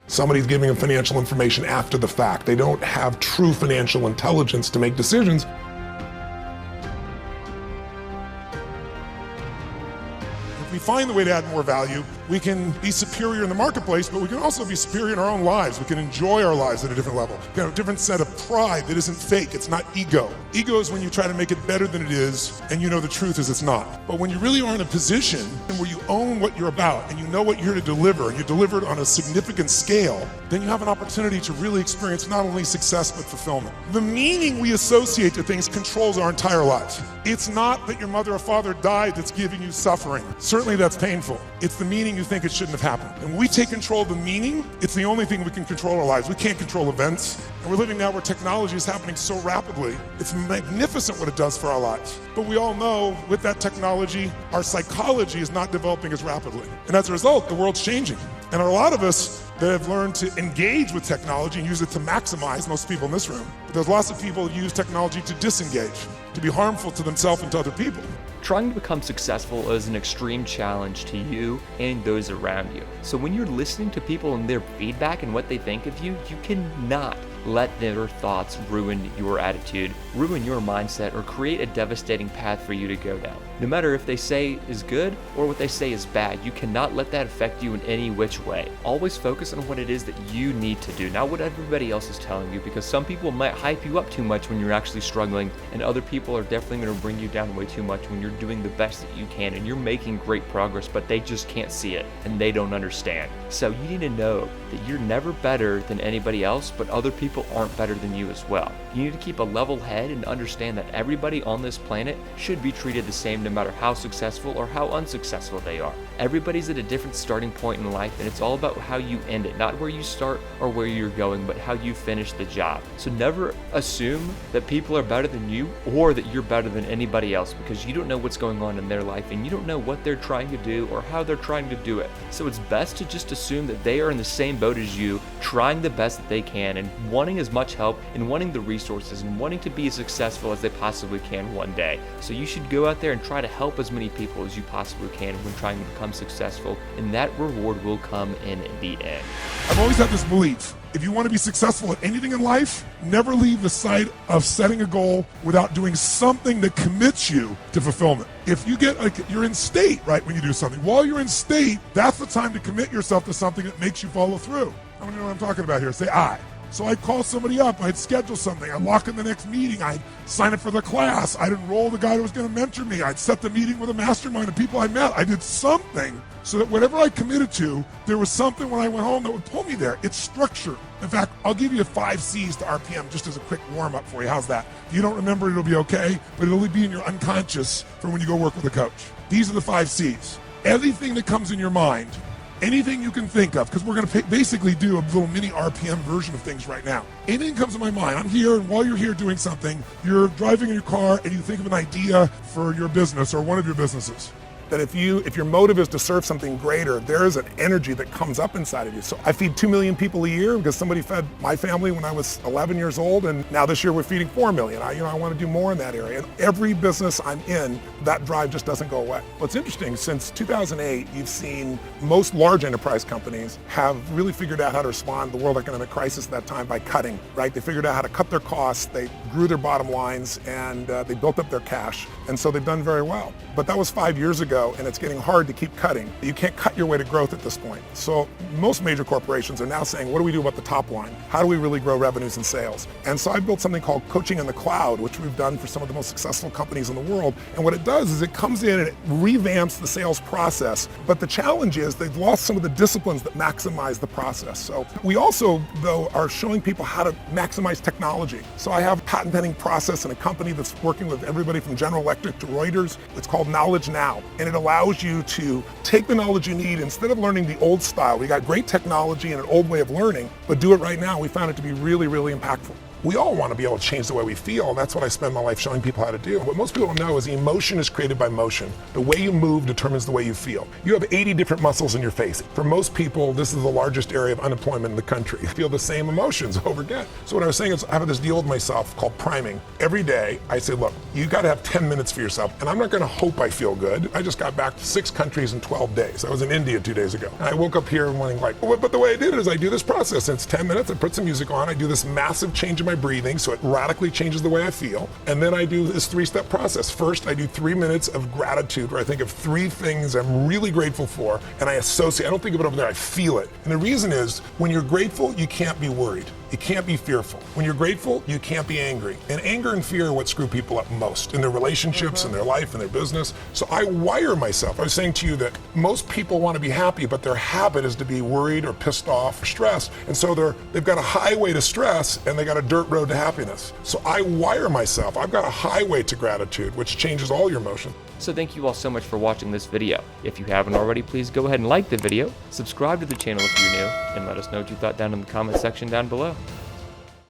Somebody's giving them financial information after the fact. They don't have true financial intelligence to make decisions. If we find the way to add more value, we can be superior in the marketplace, but we can also be superior in our own lives. We can enjoy our lives at a different level. We have a different set of pride that isn't fake. It's not ego. Ego is when you try to make it better than it is, and you know the truth is it's not. But when you really are in a position where you own what you're about, and you know what you're here to deliver, and you deliver it on a significant scale, then you have an opportunity to really experience not only success, but fulfillment. The meaning we associate to things controls our entire lives. It's not that your mother or father died that's giving you suffering. Certainly that's painful. It's the meaning you think it shouldn't have happened. And when we take control of the meaning, it's the only thing we can control our lives. We can't control events. And we're living now where technology is happening so rapidly. It's magnificent what it does for our lives. But we all know with that technology, our psychology is not developing as rapidly. And as a result, the world's changing. And a lot of us that have learned to engage with technology and use it to maximize, most people in this room, but there's lots of people who use technology to disengage, to be harmful to themselves and to other people. Trying to become successful is an extreme challenge to you and those around you. So when you're listening to people and their feedback and what they think of you, you cannot let their thoughts ruin your attitude, ruin your mindset, or create a devastating path for you to go down. No matter if they say is good or what they say is bad, you cannot let that affect you in any which way. Always focus on what it is that you need to do, not what everybody else is telling you, because some people might hype you up too much when you're actually struggling, and other people are definitely going to bring you down way too much when you're doing the best that you can and you're making great progress, but they just can't see it and they don't understand. So you need to know that you're never better than anybody else, but other people aren't better than you as well. You need to keep a level head and understand that everybody on this planet should be treated the same no matter how successful or how unsuccessful they are. Everybody's at a different starting point in life, and it's all about how you end it, not where you start or where you're going, but how you finish the job. So never assume that people are better than you or that you're better than anybody else, because you don't know what's going on in their life and you don't know what they're trying to do or how they're trying to do it. So it's best to just assume that they are in the same boat as you, trying the best that they can and wanting as much help and wanting the resources and wanting to be as successful as they possibly can one day. So you should go out there and try to help as many people as you possibly can when trying to become successful, and that reward will come in the end. I've always had this belief. If you want to be successful at anything in life, never leave the sight of setting a goal without doing something that commits you to fulfillment. If you get you're in state, right, when you do something. While you're in state, that's the time to commit yourself to something that makes you follow through. How many know what I'm talking about here? Say I. So I'd call somebody up, I'd schedule something, I'd lock in the next meeting, I'd sign up for the class, I'd enroll the guy who was going to mentor me, I'd set the meeting with a mastermind of people I met. I did something so that whatever I committed to, there was something when I went home that would pull me there. It's structure. In fact, I'll give you 5 C's to RPM just as a quick warm-up for you. How's that? If you don't remember, it'll be okay, but it'll be in your unconscious for when you go work with a coach. These are the 5 C's. Everything that comes in your mind, anything you can think of, because we're going to basically do a little mini RPM version of things right now. Anything comes to my mind, I'm here, and while you're here doing something, you're driving in your car and you think of an idea for your business or one of your businesses. That if your motive is to serve something greater, there is an energy that comes up inside of you. So I feed 2 million people a year because somebody fed my family when I was 11 years old, and now this year we're feeding 4 million. I want to do more in that area. And every business I'm in, that drive just doesn't go away. What's interesting, since 2008, you've seen most large enterprise companies have really figured out how to respond to the world economic crisis at that time by cutting, right? They figured out how to cut their costs, they grew their bottom lines, and they built up their cash. And so they've done very well. But that was 5 years ago. And it's getting hard to keep cutting. You can't cut your way to growth at this point. So most major corporations are now saying, what do we do about the top line? How do we really grow revenues and sales? And so I built something called Coaching in the Cloud, which we've done for some of the most successful companies in the world. And what it does is it comes in and it revamps the sales process. But the challenge is they've lost some of the disciplines that maximize the process. So we also, though, are showing people how to maximize technology. So I have a patent pending process in a company that's working with everybody from General Electric to Reuters. It's called Knowledge Now. And it allows you to take the knowledge you need instead of learning the old style. We got great technology and an old way of learning, but do it right now. We found it to be really, really impactful. We all want to be able to change the way we feel, and that's what I spend my life showing people how to do. What most people don't know is emotion is created by motion. The way you move determines the way you feel. You have 80 different muscles in your face. For most people, this is the largest area of unemployment in the country. You feel the same emotions over again. So what I was saying is I have this deal with myself called priming. Every day I say, look, you got to have 10 minutes for yourself, and I'm not going to hope I feel good. I just got back to 6 countries in 12 days. I was in India 2 days ago. And I woke up here wanting like, well, but the way I did it is I do this process. And it's 10 minutes. I put some music on. I do this massive change in my breathing so it radically changes the way I feel. And then I do this 3-step process. First, I do 3 minutes of gratitude where I think of 3 things I'm really grateful for, and I associate. I don't think of it over there. I feel it. And the reason is when you're grateful, you can't be worried. You can't be fearful. When you're grateful, you can't be angry. And anger and fear are what screw people up most in their relationships, in their life, in their business. So I wire myself. I was saying to you that most people want to be happy, but their habit is to be worried or pissed off or stressed. And so they've got a highway to stress and they got a dirt road to happiness. So I wire myself. I've got a highway to gratitude, which changes all your emotion. So thank you all so much for watching this video. If you haven't already, please go ahead and like the video, subscribe to the channel if you're new, and let us know what you thought down in the comment section down below.